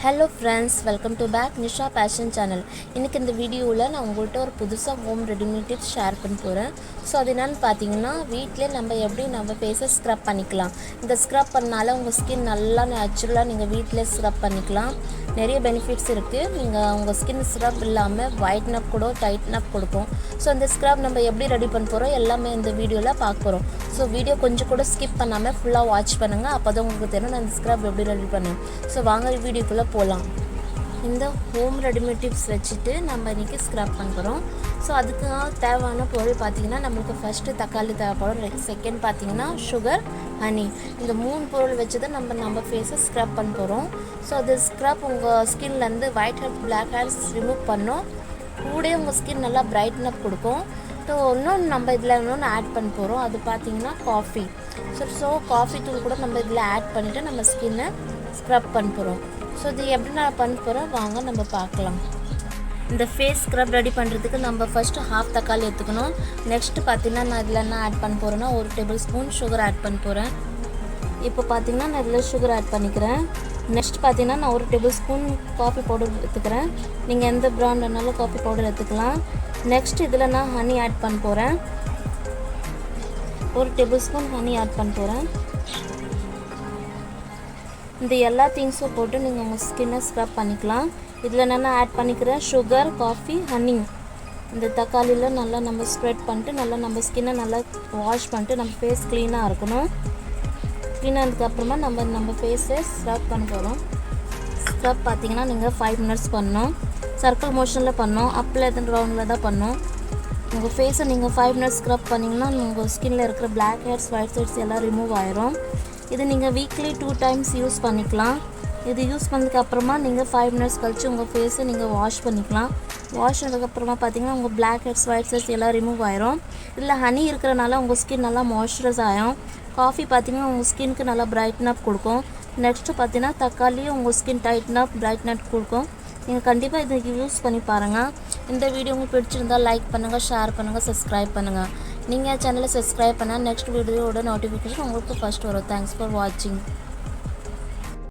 Hello friends, welcome to back Nisha Passion channel. இன்னைக்கு இந்த வீடியோவில் நான் உங்கள்கிட்ட ஒரு புதுசாக ஹோம் ரெடிமேட் டிப்ஸ் ஷேர் பண்ண போகிறேன். ஸோ அது என்னென்னு பார்த்தீங்கன்னா, வீட்டிலே நம்ம ஃபேஸை ஸ்க்ரப் பண்ணிக்கலாம். இந்த ஸ்க்ரப் பண்ணால உங்கள் ஸ்கின் நல்லா நேச்சுரலாக நீங்கள் வீட்டிலே ஸ்க்ரப் பண்ணிக்கலாம். நிறைய பெனிஃபிட்ஸ் இருக்குது. நீங்கள் உங்கள் ஸ்கின் ஸ்க்ரப் இல்லாமல் ஒயிட்டன் அப் கூட டைட்டன் அப் கொடுக்கும். ஸோ இந்த ஸ்க்ரப் நம்ம எப்படி ரெடி பண்ண போகிறோம் எல்லாமே இந்த வீடியோவில் பார்க்க போகிறோம். ஸோ வீடியோ கொஞ்சம் கூட ஸ்கிப் பண்ணாமல் ஃபுல்லாக வாட்ச் பண்ணுங்கள். அப்போ தான் உங்களுக்கு தெரியும் நான் இந்த ஸ்க்ரப் எப்படி ரெடி பண்ணேன். ஸோ வாங்க வீடியோக்குள்ளே போகலாம். இந்த ஹோம் ரெடிமேட் டிப்ஸ் வச்சுட்டு நம்ம இன்றைக்கி ஸ்க்ரப் பண்ணுறோம். ஸோ அதுக்கு தேவையான பொருள் பார்த்திங்கன்னா, நம்மளுக்கு ஃபஸ்ட்டு தக்காளி தேவைப்படும். செகண்ட் பார்த்திங்கன்னா சுகர், ஹனி. இந்த 3 பொருள் வச்சு தான் நம்ம ஃபேஸை ஸ்க்ரப் பண்ண போகிறோம். ஸோ அது ஸ்க்ரப் உங்கள் ஸ்கின்லேருந்து white hair black hairs remove பண்ணும். கூட உங்கள் ஸ்கின் நல்லா பிரைட்டன் அப் கொடுக்கும். ஸோ இன்னொன்று நம்ம இதில் இன்னொன்று ஆட் பண்ண போகிறோம். அது பார்த்திங்கன்னா காஃபி. ஸோ காஃபி தூள் கூட நம்ம இதில் ஆட் பண்ணிவிட்டு நம்ம ஸ்கின்னை ஸ்க்ரப் பண்ண போகிறோம். ஸோ இது எப்படி நான் பண்ண போகிறோம் வாங்க நம்ம பார்க்கலாம். இந்த ஃபேஸ் ஸ்க்ரப் ரெடி பண்ணுறதுக்கு நம்ம ஃபஸ்ட்டு ஹாஃப் தக்காளி எடுத்துக்கணும். நெக்ஸ்ட்டு பார்த்திங்கன்னா நான் இதில் என்ன ஆட் பண்ண போகிறேன்னா 1 டேபிள் ஸ்பூன் சுகர் ஆட் பண்ண போகிறேன். இப்போ பார்த்திங்கன்னா நான் இதில் சுகர் ஆட் பண்ணிக்கிறேன். நெக்ஸ்ட் பார்த்திங்கன்னா நான் 1 டேபிள் ஸ்பூன் காஃபி பவுடர் எடுத்துக்கிறேன். நீங்கள் எந்த பிராண்ட்னாலும் காஃபி பவுடர் எடுத்துக்கலாம். நெக்ஸ்ட் இதில் நான் ஹனி ஆட் பண்ண போகிறேன். 1 டேபிள் ஸ்பூன் ஹனி ஆட் பண்ண போகிறேன். இந்த எல்லா திங்ஸும் போட்டு நீங்கள் உங்கள் ஸ்கின்னை ஸ்க்ரப் பண்ணிக்கலாம். இதில் நான் ஆட் பண்ணிக்கிறேன் சுகர், காஃபி, ஹனி. இந்த தக்காளியில் நல்லா நம்ம ஸ்ப்ரெட் பண்ணிட்டு நல்லா நம்ம ஸ்கின்னை நல்லா வாஷ் பண்ணிட்டு நம்ம ஃபேஸ் க்ளீனாக இருக்கணும். க்ளீனானதுக்கப்புறமா நம்ம ஃபேஸை ஸ்க்ரப் பண்ண போகிறோம். ஸ்க்ரப் பார்த்திங்கன்னா நீங்கள் 5 மினிட்ஸ் பண்ணணும். சர்க்கிள் மோஷனில் பண்ணோம், அப்பில் எத்தனை ரவுண்டில் தான் பண்ணோம். உங்கள் ஃபேஸை நீங்கள் 5 மினிட்ஸ் ஸ்க்ரப் பண்ணிங்கன்னா உங்கள் ஸ்கின்னில் இருக்கிற பிளாக் ஹேர்ஸ், ஒயிட் ஹேர்ஸ் எல்லாம் ரிமூவ் ஆயிரும். இது நீங்கள் வீக்லி 2 டைம்ஸ் யூஸ் பண்ணிக்கலாம். இது யூஸ் பண்ணதுக்கப்புறமா நீங்கள் 5 மினிட்ஸ் கழித்து உங்கள் ஃபேஸை நீங்கள் வாஷ் பண்ணிக்கலாம். வாஷ் பண்ணதுக்கப்புறமா பார்த்தீங்கன்னா உங்கள் பிளாக் ஹெட்ஸ், ஒயிட் ஹெட்ஸ் எல்லாம் ரிமூவ் ஆயிரும். இதில் ஹனி இருக்கிறனால உங்கள் ஸ்கின் நல்லா மாய்ஸ்சரைஸ் ஆகும். காஃபி பார்த்தீங்கன்னா உங்கள் ஸ்கின்க்கு நல்லா பிரைட்டன் அப் கொடுக்கும். நெக்ஸ்ட்டு பார்த்தீங்கன்னா தக்காளியும் உங்கள் ஸ்கின் டைட்டன் அப், பிரைட்டன் அப் கொடுக்கும். நீங்கள் கண்டிப்பாக இதை யூஸ் பண்ணி பாருங்கள். இந்த வீடியோ உங்களுக்கு பிடிச்சிருந்தால் லைக் பண்ணுங்கள், ஷேர் பண்ணுங்கள், சப்ஸ்கிரைப் பண்ணுங்கள். நீங்கள் சேனலை சப்ஸ்கிரைப் பண்ணால் நெக்ஸ்ட் வீடியோவோட நோட்டிஃபிகேஷன் உங்களுக்கு ஃபஸ்ட் வரும். தேங்க்ஸ் ஃபார் வாட்சிங்.